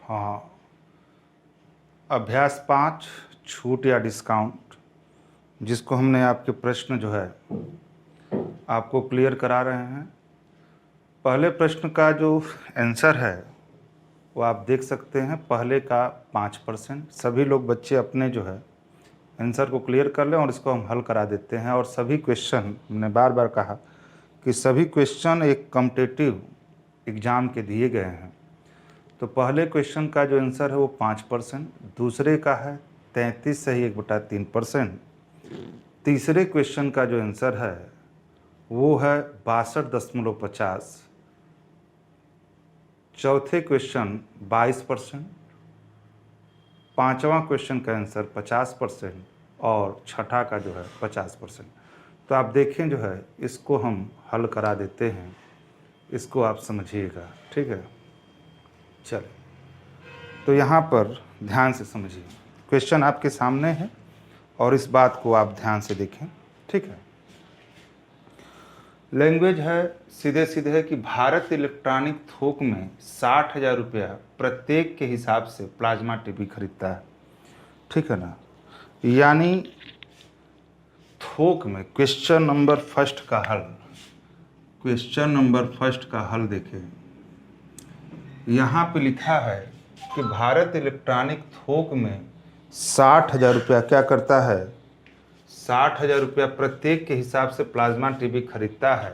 हाँ, अभ्यास 5 छूट या डिस्काउंट, जिसको हमने आपके प्रश्न जो है आपको क्लियर करा रहे हैं। पहले प्रश्न का जो आंसर है वो आप देख सकते हैं, पहले का 5%। सभी लोग बच्चे अपने जो है आंसर को क्लियर कर लें और इसको हम हल करा देते हैं। और सभी क्वेश्चन, हमने बार बार कहा कि सभी क्वेश्चन एक कॉम्पिटिटिव एग्ज़ाम के दिए गए हैं। तो पहले क्वेश्चन का जो आंसर है वो 5%, दूसरे का है 33 सही 1/3%, तीसरे क्वेश्चन का जो आंसर है वो है 62.50, चौथे क्वेश्चन 22%, पाँचवा क्वेश्चन का आंसर 50% और छठा का जो है 50%। तो आप देखें जो है इसको हम हल करा देते हैं, इसको आप समझिएगा, ठीक है। चलिए, तो यहाँ पर ध्यान से समझिए, क्वेश्चन आपके सामने है और इस बात को आप ध्यान से देखें, ठीक है। लैंग्वेज है सीधे सीधे है कि भारत इलेक्ट्रॉनिक थोक में 60,000 रुपया प्रत्येक के हिसाब से प्लाज्मा टीवी खरीदता है, ठीक है ना। यानी थोक में क्वेश्चन नंबर फर्स्ट का हल, क्वेश्चन नंबर फर्स्ट का हल देखें। यहाँ पे लिखा है कि भारत इलेक्ट्रॉनिक थोक में 60,000 रुपया क्या करता है, 60,000 रुपया प्रत्येक के हिसाब से प्लाज्मा टीवी खरीदता है।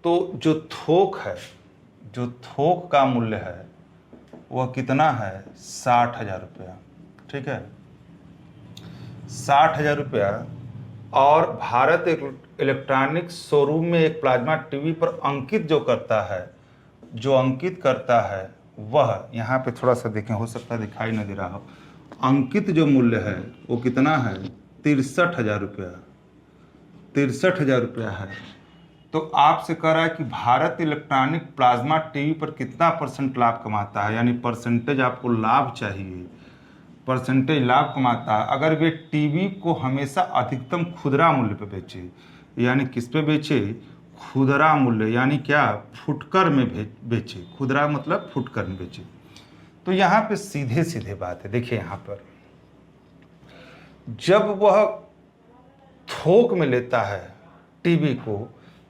तो जो थोक है, जो थोक का मूल्य है वह कितना है, 60,000 रुपया, ठीक है, 60,000 रुपया। और भारत इलेक्ट्रॉनिक शोरूम में एक प्लाज्मा टीवी पर अंकित जो करता है, जो अंकित करता है वह, यहाँ पे थोड़ा सा देखें, हो सकता है दिखाई न दे रहा हो, अंकित जो मूल्य है वो कितना है, 63,000 रुपया, 63,000 रुपया है। तो आपसे कह रहा है कि भारत इलेक्ट्रॉनिक प्लाज्मा टीवी पर कितना परसेंट लाभ कमाता है, यानी परसेंटेज आपको लाभ चाहिए, परसेंटेज लाभ कमाता है अगर वे टीवी को हमेशा अधिकतम खुदरा मूल्य पे बेचे। यानी किस पे बेचे, खुदरा मूल्य, यानी क्या, फुटकर में बेचे, खुदरा मतलब फुटकर में बेचे। तो यहाँ पे सीधे सीधे बात है, देखिए यहाँ पर जब वह थोक में लेता है टीवी को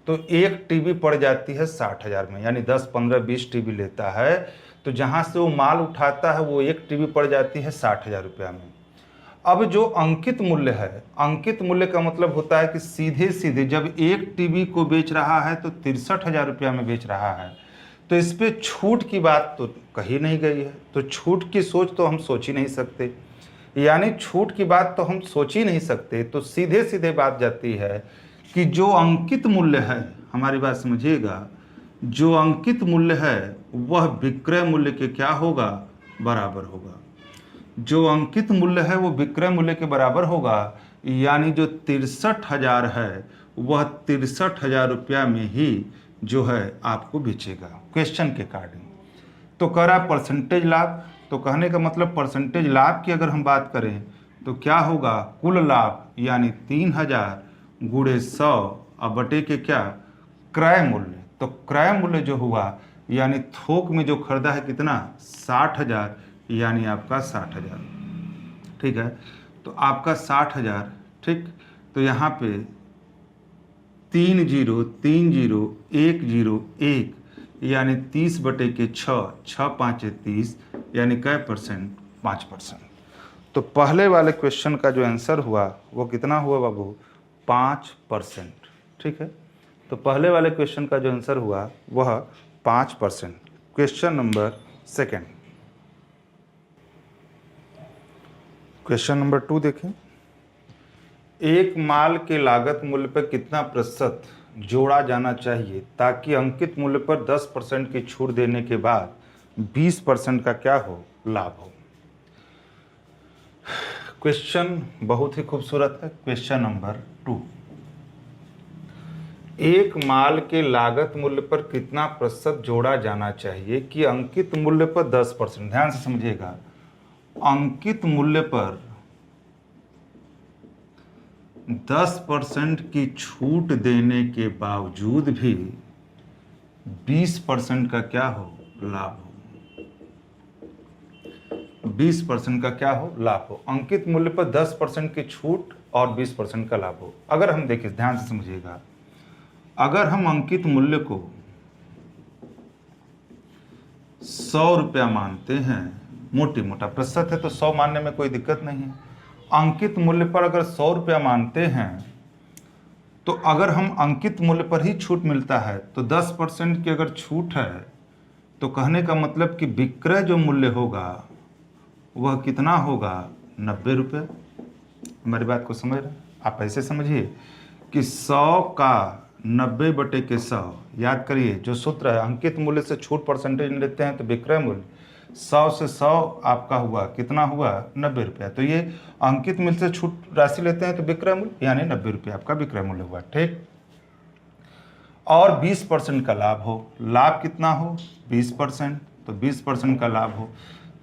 तो एक टीवी पड़ जाती है 60,000 में, यानी 10, 15, 20 टीवी लेता है तो जहाँ से वो माल उठाता है वो एक टीवी पड़ जाती है 60,000 रुपया में। अब जो अंकित मूल्य है, अंकित मूल्य का मतलब होता है कि सीधे सीधे जब एक टीवी को बेच रहा है तो 63,000 रुपया में बेच रहा है, तो इस पे छूट की बात तो कही नहीं गई है। तो छूट की सोच तो हम सोच ही नहीं सकते, यानी छूट की बात तो हम सोच ही नहीं सकते। तो सीधे सीधे बात जाती है कि जो अंकित मूल्य है, हमारी बात समझिएगा, जो अंकित मूल्य है वह विक्रय मूल्य के क्या होगा, बराबर होगा। जो अंकित मूल्य है वो विक्रय मूल्य के बराबर होगा, यानी जो 63,000 है वह 63,000 रुपया में ही जो है आपको बेचेगा क्वेश्चन के अकॉर्डिंग। तो कह रहा परसेंटेज लाभ, तो कहने का मतलब परसेंटेज लाभ की अगर हम बात करें तो क्या होगा, कुल लाभ यानी 3,000 गुणे 100 और बटे के क्या, क्रय मूल्य। तो क्रय मूल्य जो हुआ यानी थोक में जो खरीदा है कितना, 60,000, यानी आपका 60,000, ठीक है। तो आपका 60,000, ठीक। तो यहाँ पे 3 0 3 0 1 0 1 यानी 30 बटे के 6, 6 5 30, यानी कै परसेंट, 5%। तो पहले वाले क्वेश्चन का जो आंसर हुआ वो कितना हुआ बाबू, 5%, ठीक है। तो पहले वाले क्वेश्चन का जो आंसर हुआ वह 5%। Question number second, question number 2 देखें। एक माल के लागत मूल्य पर कितना प्रतिशत जोड़ा जाना चाहिए ताकि अंकित मूल्य पर 10% की छूट देने के बाद 20% का क्या हो, लाभ हो। क्वेश्चन बहुत ही खूबसूरत है। क्वेश्चन नंबर 2, एक माल के लागत मूल्य पर कितना प्रतिशत जोड़ा जाना चाहिए कि अंकित मूल्य पर 10%, ध्यान से समझिएगा, अंकित मूल्य पर 10% की छूट देने के बावजूद भी 20% का क्या हो, लाभ हो। 20% का क्या हो, लाभ हो। अंकित मूल्य पर 10% की छूट और 20% का लाभ हो। अगर हम देखें, ध्यान से समझिएगा, अगर हम अंकित मूल्य को 100 रुपया मानते हैं, मोटी मोटा प्रतिशत है तो 100 मानने में कोई दिक्कत नहीं है। अंकित मूल्य पर अगर 100 रुपया मानते हैं तो अगर हम अंकित मूल्य पर ही छूट मिलता है तो 10% की अगर छूट है तो कहने का मतलब कि विक्रय जो मूल्य होगा वह कितना होगा, 90 रुपये। हमारी बात को समझ रहे हैं? आप ऐसे समझिए कि 100 का 90/100, याद करिए जो सूत्र है, अंकित मूल्य से छूट परसेंटेज लेते हैं तो विक्रय मूल्य 100 से 100 आपका हुआ कितना हुआ, 90 रुपया। तो ये अंकित मूल्य से छूट राशि लेते हैं तो विक्रय मूल्य यानी 90 रुपया आपका विक्रय मूल्य हुआ, ठीक। और 20% का लाभ हो, लाभ कितना हो, 20%, तो 20% का लाभ हो।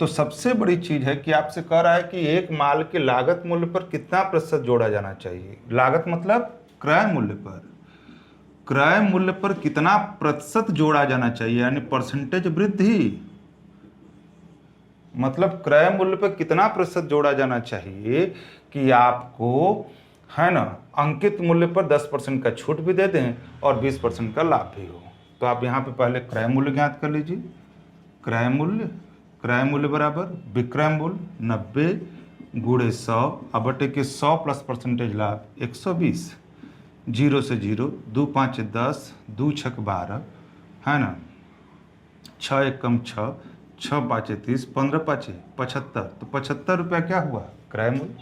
तो सबसे बड़ी चीज है कि आपसे कह रहा है कि एक माल के लागत मूल्य पर कितना प्रतिशत जोड़ा जाना चाहिए। लागत मतलब क्रय मूल्य पर, क्रय मूल्य पर कितना प्रतिशत जोड़ा जाना चाहिए, यानी परसेंटेज वृद्धि, मतलब क्रय मूल्य पर कितना प्रतिशत जोड़ा जाना चाहिए कि आपको, है ना, अंकित मूल्य पर 10% का छूट भी दे दें और 20% का लाभ भी हो। तो आप यहाँ पे पहले क्रय मूल्य ज्ञात कर लीजिए। क्रय मूल्य बराबर विक्रय मूल्य 90 गुणे 100 अब बटे के 100 प्लस परसेंटेज लाभ 120, 0 से 0, 2 5 10, 2 6 12, है ना, 6 1 कम 6, 6 5 30, 15 5 75, तो 75 रुपया क्या हुआ, क्रय मूल्य।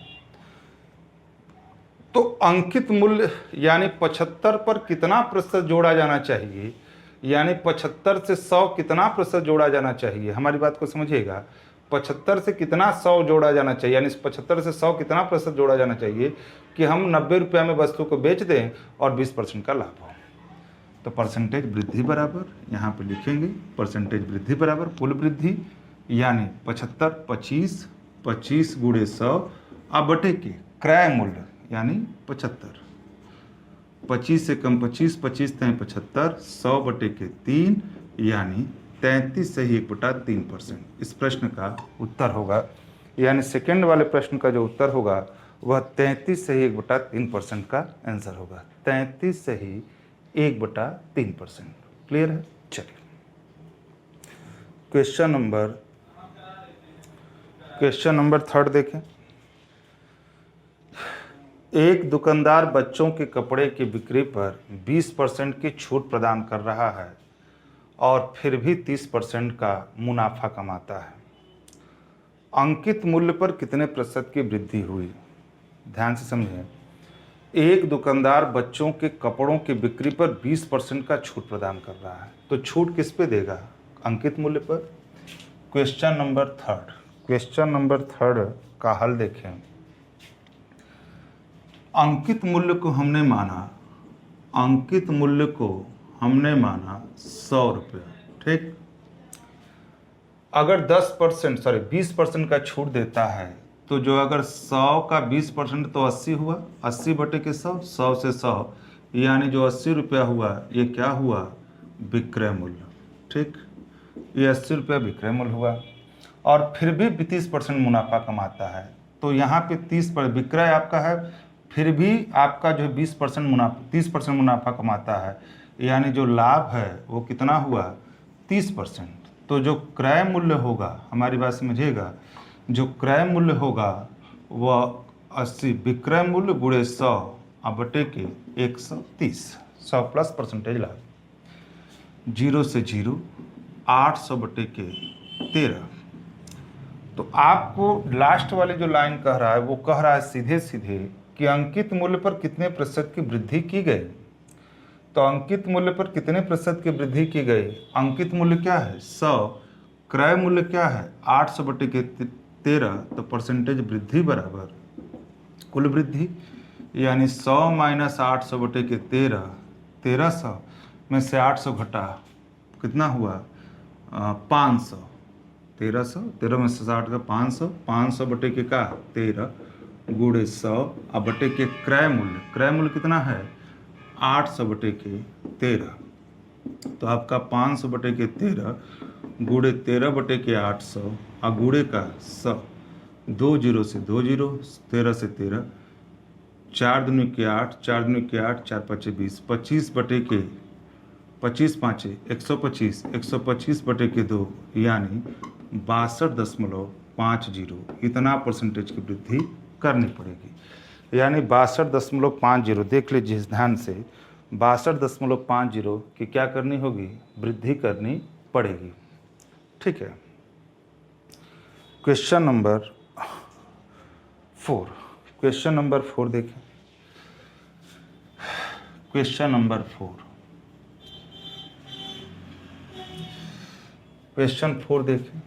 तो अंकित मूल्य यानी 75 पर कितना प्रतिशत जोड़ा जाना चाहिए, यानी 75 से 100 कितना प्रतिशत जोड़ा जाना चाहिए। हमारी बात को समझिएगा, 75 से कितना 100 जोड़ा जाना चाहिए, यानी 75 से 100 कितना प्रतिशत जोड़ा जाना चाहिए कि हम 90 रुपया में वस्तु को बेच दें और 20% का लाभ हो। तो परसेंटेज वृद्धि बराबर, यहाँ पे लिखेंगे परसेंटेज वृद्धि बराबर कुल वृद्धि, यानी 75 25, 25 गुणे 100 अब बटे के क्रय मूल्य यानी 75, 25 से कम 25, 25 तय 75, 100 बटे के 3 यानी 33 से ही 1/3%। इस प्रश्न का उत्तर होगा, यानी सेकेंड वाले प्रश्न का जो उत्तर होगा वह 33 से ही 1/3% का आंसर होगा। 33 से ही 1/3%। क्लियर है? चलिए क्वेश्चन नंबर 3 देखें। एक दुकानदार बच्चों के कपड़े की बिक्री पर 20% की छूट प्रदान कर रहा है और फिर भी 30% का मुनाफा कमाता है। अंकित मूल्य पर कितने प्रतिशत की वृद्धि हुई? ध्यान से समझें। एक दुकानदार बच्चों के कपड़ों की बिक्री पर 20% का छूट प्रदान कर रहा है, तो छूट किस पे देगा? अंकित मूल्य पर। क्वेश्चन नंबर 3 का हल देखें। अंकित मूल्य को हमने माना 100 रुपया, ठीक। अगर 20% का छूट देता है तो जो अगर 100 का 20% तो 80 हुआ, 80 बटे के 100, 100 से 100 यानी जो 80 रुपया हुआ ये क्या हुआ, विक्रय मूल्य, ठीक। ये 80 रुपया विक्रय मूल्य हुआ और फिर भी 30% मुनाफा कमाता है। तो यहाँ पे 30% विक्रय आपका है, फिर भी आपका जो 30% मुनाफा कमाता है, यानी जो लाभ है वो कितना हुआ, 30%। तो जो क्रय मूल्य होगा, हमारी बात समझिएगा, जो क्रय मूल्य होगा वह 80 विक्रय मूल्य गुणे 100 अब बटे के 130, 100 प्लस परसेंटेज लाभ, 0 से 0, 800 बटे के 13। तो आपको लास्ट वाली जो लाइन कह रहा है वो कह रहा है सीधे सीधे कि अंकित मूल्य पर कितने प्रतिशत की वृद्धि की गई। तो अंकित मूल्य पर कितने प्रतिशत की वृद्धि की गई? अंकित मूल्य क्या है, 100, क्रय मूल्य क्या है, 800 बटे के 13, तो परसेंटेज वृद्धि बराबर कुल वृद्धि, यानी 100 माइनस 800 बटे के 13, 1300 में से 800 घटा कितना हुआ, 500, 1300 में से 60 का 500, 500 बटे के का 13 गुणे 100 अब बटे के क्रय मूल्य कितना है, 800 बटे के 13। तो आपका 500 बटे के 13 गुणे 13 बटे के 800 और गुणे का 100 2 जीरो से 2 जीरो, 13 से 13, 4 दूनी के 8, 4 दूनी के 8, 4 पचे 20, 25 बटे के 25 पाँचे 125, 125 बटे के 2 यानी 62.50, इतना परसेंटेज की वृद्धि करनी पड़ेगी। यानी 62.50, देख लीजिए ध्यान से, 62.50 की क्या करनी होगी, वृद्धि करनी पड़ेगी। ठीक है। क्वेश्चन नंबर 4, क्वेश्चन नंबर 4 देखें। क्वेश्चन नंबर 4, क्वेश्चन 4 देखें।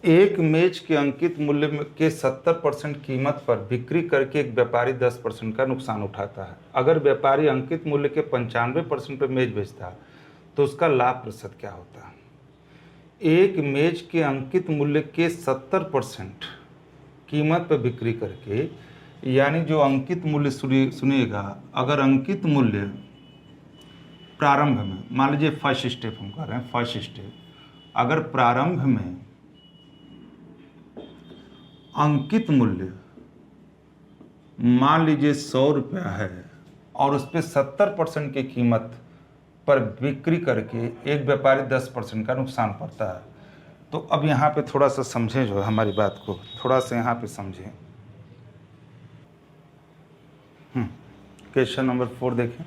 एक मेज के अंकित मूल्य के 70% कीमत पर बिक्री करके एक व्यापारी 10% का नुकसान उठाता है। अगर व्यापारी अंकित मूल्य के 95% पर मेज बेचता है तो उसका लाभ प्रतिशत क्या होता है। एक मेज के अंकित मूल्य के 70% कीमत पर बिक्री करके, यानी जो अंकित मूल्य सुनिएगा, अगर अंकित मूल्य प्रारंभ में, मान लीजिए फर्स्ट स्टेप हम कर रहे हैं, फर्स्ट स्टेप, अगर प्रारंभ में अंकित मूल्य मान लीजिए 100 रुपया है और उस पर 70% की कीमत पर बिक्री करके एक व्यापारी 10% का नुकसान पड़ता है। तो अब यहाँ पे थोड़ा सा समझें, जो हमारी बात को थोड़ा सा यहाँ पे समझें। क्वेश्चन नंबर 4 देखें।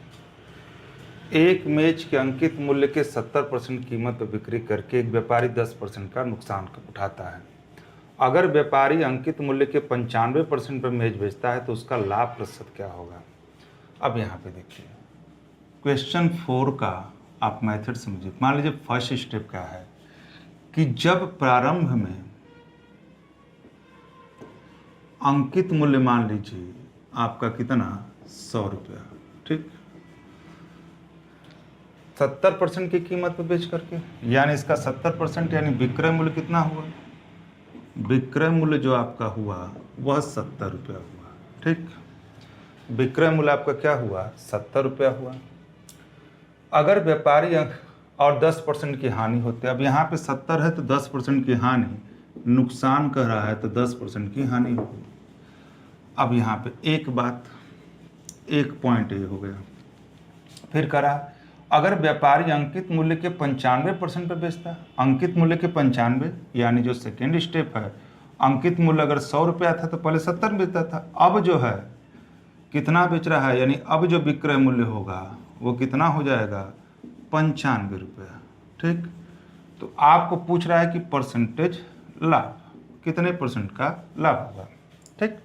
एक मेज के अंकित मूल्य के 70% कीमत पर बिक्री करके एक व्यापारी 10% का नुकसान उठाता है। अगर व्यापारी अंकित मूल्य के 95% पर मेज बेचता है तो उसका लाभ प्रतिशत क्या होगा। अब यहाँ पे देखिए क्वेश्चन 4 का आप मेथड समझिए। मान लीजिए फर्स्ट स्टेप क्या है कि जब प्रारंभ में अंकित मूल्य मान लीजिए आपका कितना 100 रुपया, ठीक, 70% की कीमत पर बेच करके, यानी इसका 70% यानी विक्रय मूल्य कितना हुआ, विक्रय मूल्य जो आपका हुआ वह 70 रुपया हुआ। ठीक, विक्रय मूल्य आपका क्या हुआ, 70 रुपया हुआ। अगर व्यापारी और 10% की हानि होती है, अब यहाँ पे 70 है तो 10% की हानि, नुकसान कह रहा है तो 10% की हानि होगी। अब यहाँ पे एक बात, एक पॉइंट ये हो गया। फिर करा, अगर व्यापारी अंकित मूल्य के 95% पर बेचता है, अंकित मूल्य के 95, यानी जो सेकेंड स्टेप है, अंकित मूल्य अगर 100 रुपया था तो पहले 70 बेचता था, अब जो है कितना बेच रहा है, यानी अब जो विक्रय मूल्य होगा वो कितना हो जाएगा, 95 रुपया। ठीक, तो आपको पूछ रहा है कि परसेंटेज लाभ, कितने परसेंट का लाभ होगा। ठीक,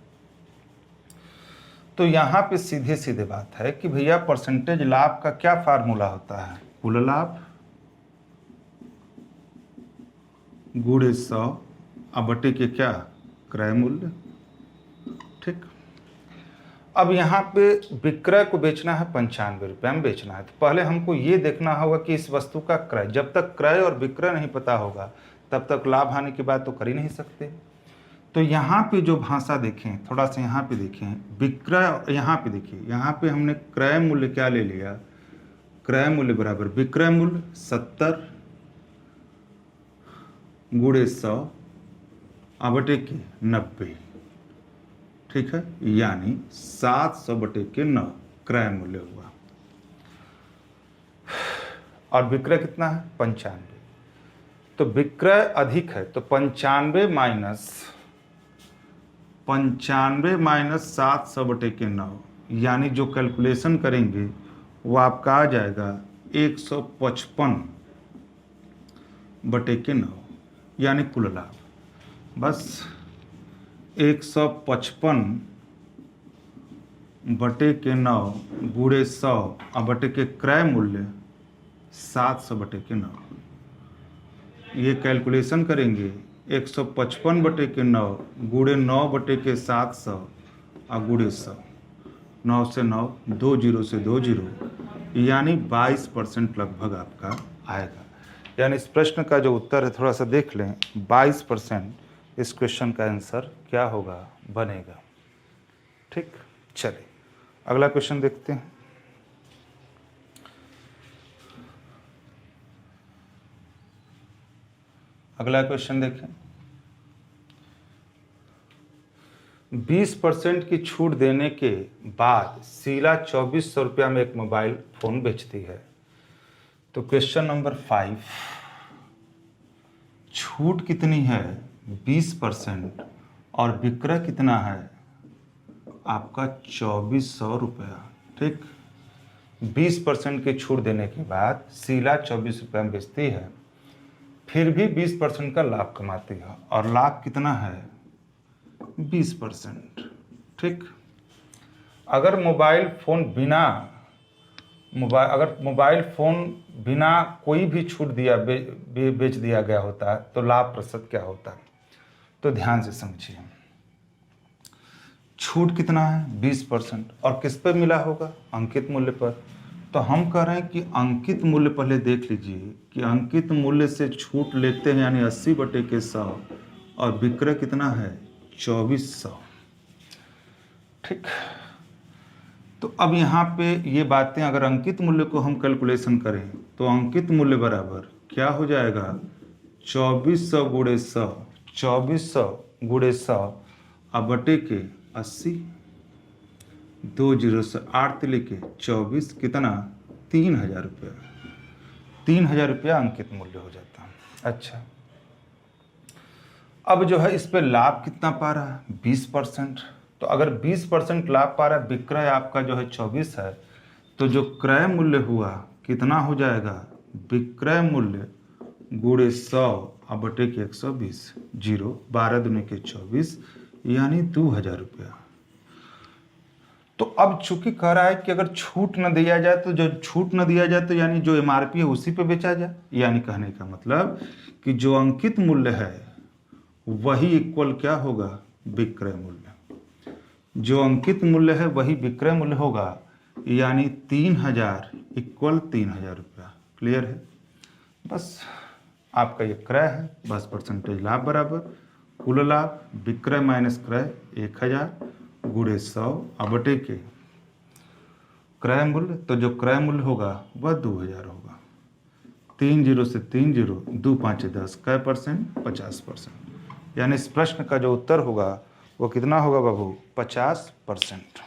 तो यहाँ पे सीधे सीधे बात है कि भैया परसेंटेज लाभ का क्या फार्मूला होता है, कुल लाभ गुणे 100 अब बटे के क्या, क्रय मूल्य। ठीक, अब यहाँ पे विक्रय को बेचना है 95 रुपये में बेचना है, तो पहले हमको ये देखना होगा कि इस वस्तु का क्रय, जब तक क्रय और विक्रय नहीं पता होगा तब तक लाभ हानि की बात तो कर ही नहीं सकते। तो यहाँ पे जो भाषा देखें, थोड़ा सा यहाँ पे देखें, विक्रय, यहाँ पे देखिए, यहाँ पे हमने क्रय मूल्य क्या ले लिया, क्रय मूल्य बराबर विक्रय मूल्य 70 गुणे 100 बटे के 90। ठीक है, यानी 700 बटे के 9 क्रय मूल्य हुआ। और विक्रय कितना है, 95, तो विक्रय अधिक है तो 95 माइनस 700 बटे के 9, यानी जो कैलकुलेशन करेंगे वो आपका आ जाएगा 155 बटे के 9, यानी कुल लाभ बस 155 बटे के 9 गुणे 100 और बटे के क्रय मूल्य 700 बटे के 9। ये कैलकुलेशन करेंगे 155 बटे के 9 गुणे 9 बटे के 700 और गुणे 100, 9 से 9, 2 जीरो से 2 जीरो, यानी 22% लगभग आपका आएगा। यानी इस प्रश्न का जो उत्तर है थोड़ा सा देख लें, 22% इस क्वेश्चन का आंसर क्या होगा, बनेगा। ठीक, चलिए अगला क्वेश्चन देखते हैं। अगला क्वेश्चन देखें। 20% की छूट देने के बाद शीला 2400 रुपया में एक मोबाइल फ़ोन बेचती है। तो क्वेश्चन नंबर 5, छूट कितनी है 20% और विक्रय कितना है आपका 2400 रुपया। ठीक, 20% की छूट देने के बाद शीला 24 रुपये में बेचती है, फिर भी 20% का लाभ कमाती है और लाभ कितना है 20%। ठीक, अगर मोबाइल फ़ोन बिना कोई भी छूट दिया बेच दिया गया होता तो लाभ प्रतिशत क्या होता। तो ध्यान से समझिए, छूट कितना है 20% और किस पर मिला होगा अंकित मूल्य पर। तो हम कह रहे हैं कि अंकित मूल्य पहले देख लीजिए कि अंकित मूल्य से छूट लेते हैं यानी 80/100 और विक्रय कितना है 2400। ठीक, तो अब यहाँ पे ये बातें अगर अंकित मूल्य को हम कैलकुलेशन करें तो अंकित मूल्य बराबर क्या हो जाएगा 2400 गुणे 100, 2400 गुणे 100 अब बटे के 80, 2 0 से 8 लिखे 24 कितना 3000 रुपया, 3000 रुपया अंकित मूल्य हो जाता है। अच्छा, अब जो है इस पे लाभ कितना पा रहा है 20%। तो अगर 20% लाभ पा रहा है, विक्रय आपका जो है 24 है, तो जो क्रय मूल्य हुआ कितना हो जाएगा विक्रय मूल्य गुणे 100 अब बटे के 120, 0 12 दूनी के 24 यानी 2000 रुपया। तो अब चूंकि कह रहा है कि अगर छूट न दिया जाए तो जो छूट न दिया जाए तो यानी जो एमआरपी है उसी पे बेचा जाए, यानी कहने का मतलब कि जो अंकित मूल्य है वही इक्वल क्या होगा विक्रय मूल्य, जो अंकित मूल्य है वही विक्रय मूल्य होगा, यानी 3000 इक्वल 3000 रुपया। क्लियर है, बस आपका ये क्रय है, बस परसेंटेज लाभ बराबर कुल लाभ विक्रय माइनस क्रय 1000 गुणे 100 बटे के क्रय मूल्य, तो जो क्रय मूल्य होगा वह 2000 होगा। 3 0 से 3 0, 2 5 10 कै परसेंट 50%, यानी इस प्रश्न का जो उत्तर होगा वो कितना होगा बाबू 50%।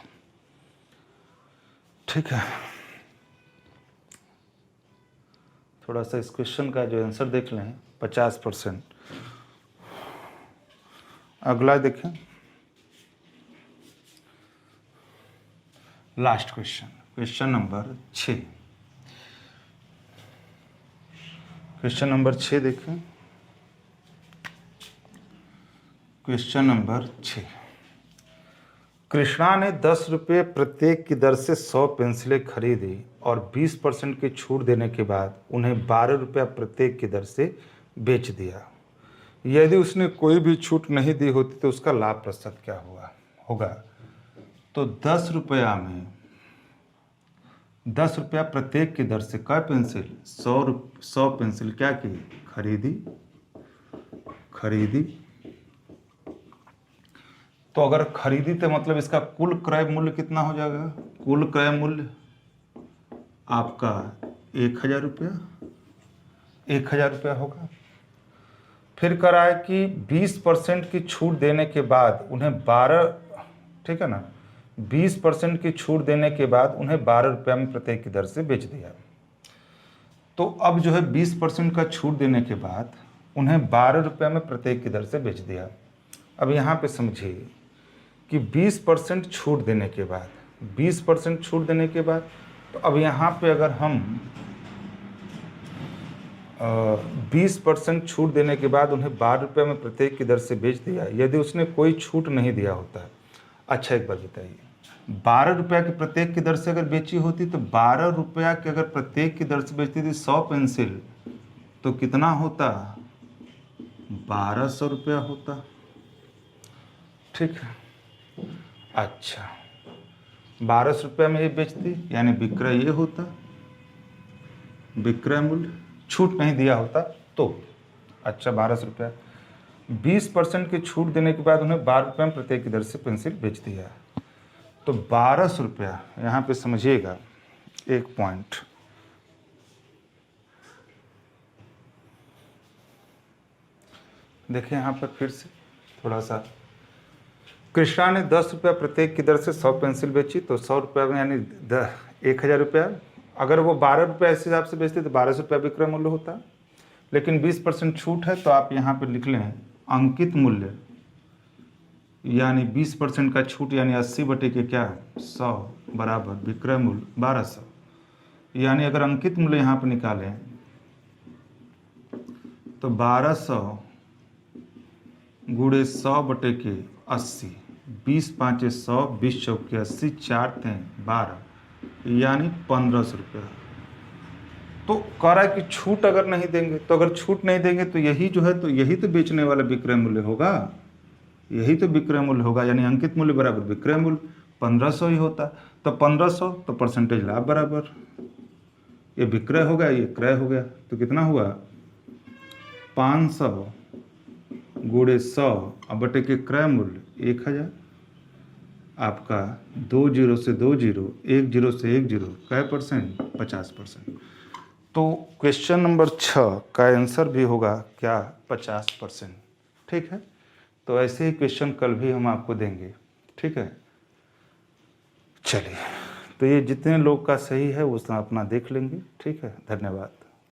ठीक है, थोड़ा सा इस क्वेश्चन का जो आंसर देख लें 50%। अगला देखें, last question, question number 6। Question number 6 देखें, क्वेश्चन नंबर 6। कृष्णा ने 10 रुपये प्रत्येक की दर से 100 पेंसिलें खरीदी और 20% की छूट देने के बाद उन्हें 12 रुपया प्रत्येक की दर से बेच दिया। यदि उसने कोई भी छूट नहीं दी होती तो उसका लाभ प्रतिशत क्या होगा। तो 10 रुपया प्रत्येक की दर से कै पेंसिल 100 पेंसिल क्या की खरीदी। तो अगर खरीदी तो मतलब इसका कुल क्रय मूल्य कितना हो जाएगा, कुल क्रय मूल्य आपका 1000 रुपया, 1000 रुपया होगा। फिर करा है कि 20% की छूट देने के बाद उन्हें 12, ठीक है ना, 20% की छूट देने के बाद उन्हें 12 रुपया में प्रत्येक की दर से बेच दिया। तो अब जो है 20% का छूट देने के बाद उन्हें 12 रुपया में प्रत्येक की दर से बेच दिया। अब यहाँ पे समझिए कि 20% छूट देने के बाद 20% छूट देने के बाद, तो अब यहाँ पे अगर हम 20% छूट देने के बाद उन्हें 12 रुपये में प्रत्येक की दर से बेच दिया, यदि उसने कोई छूट नहीं दिया होता। अच्छा एक बात बताइए, 12 रुपया की प्रत्येक की दर से अगर बेची होती तो 12 रुपया की अगर प्रत्येक की दर से बेचती थी 100 पेंसिल तो कितना होता 1200 रुपया होता। ठीक है, अच्छा 1200 रुपया में ये बेचती यानी विक्रय ये होता, विक्रय मूल्य, छूट नहीं दिया होता तो। अच्छा 1200 रुपया, 20% की छूट देने के बाद उन्हें 12 रुपये में प्रत्येक की दर से पेंसिल बेच दिया। तो 1200 रुपया, यहाँ पे समझिएगा एक पॉइंट, देखिए यहाँ पर फिर से थोड़ा सा कृष्णा ने 10 रुपया प्रत्येक की दर से 100 पेंसिल बेची, तो 100 रुपया में यानी 1000 रुपया। अगर वो 12 रुपया इस हिसाब से बेचती तो 1200 रुपया विक्रय मूल्य होता। लेकिन 20% छूट है, तो आप यहाँ पे लिख लें अंकित मूल्य, यानी 20% का छूट, यानी 80 बटे के क्या 100 बराबर विक्रय मूल्य 1200। यानी अगर अंकित मूल्य यहाँ पर निकालें तो 1200 गुणे 100 बटे के 80, 20 5 100, 20 चौके 80, 4 3 12, यानी 1500 रुपया। तो कह रहा है कि छूट अगर नहीं देंगे, तो अगर छूट नहीं देंगे तो यही जो है, तो यही तो बेचने वाला विक्रय मूल्य होगा, यही तो विक्रय मूल्य होगा। यानी अंकित मूल्य बराबर विक्रय मूल्य 1500 ही होता। तो 1500 तो परसेंटेज लाभ बराबर, ये विक्रय हो गया, ये क्रय हो गया, तो कितना हुआ 500 गुणे 100 अब बटे के क्रय मूल्य 1000। आपका 2 जीरो से 2 जीरो, 1 जीरो से 1 जीरो, कै परसेंट 50%। तो क्वेश्चन नंबर 6 का आंसर भी होगा क्या 50%। ठीक है, तो ऐसे ही क्वेश्चन कल भी हम आपको देंगे। ठीक है, चलिए, तो ये जितने लोग का सही है वो अपना देख लेंगे। ठीक है, धन्यवाद।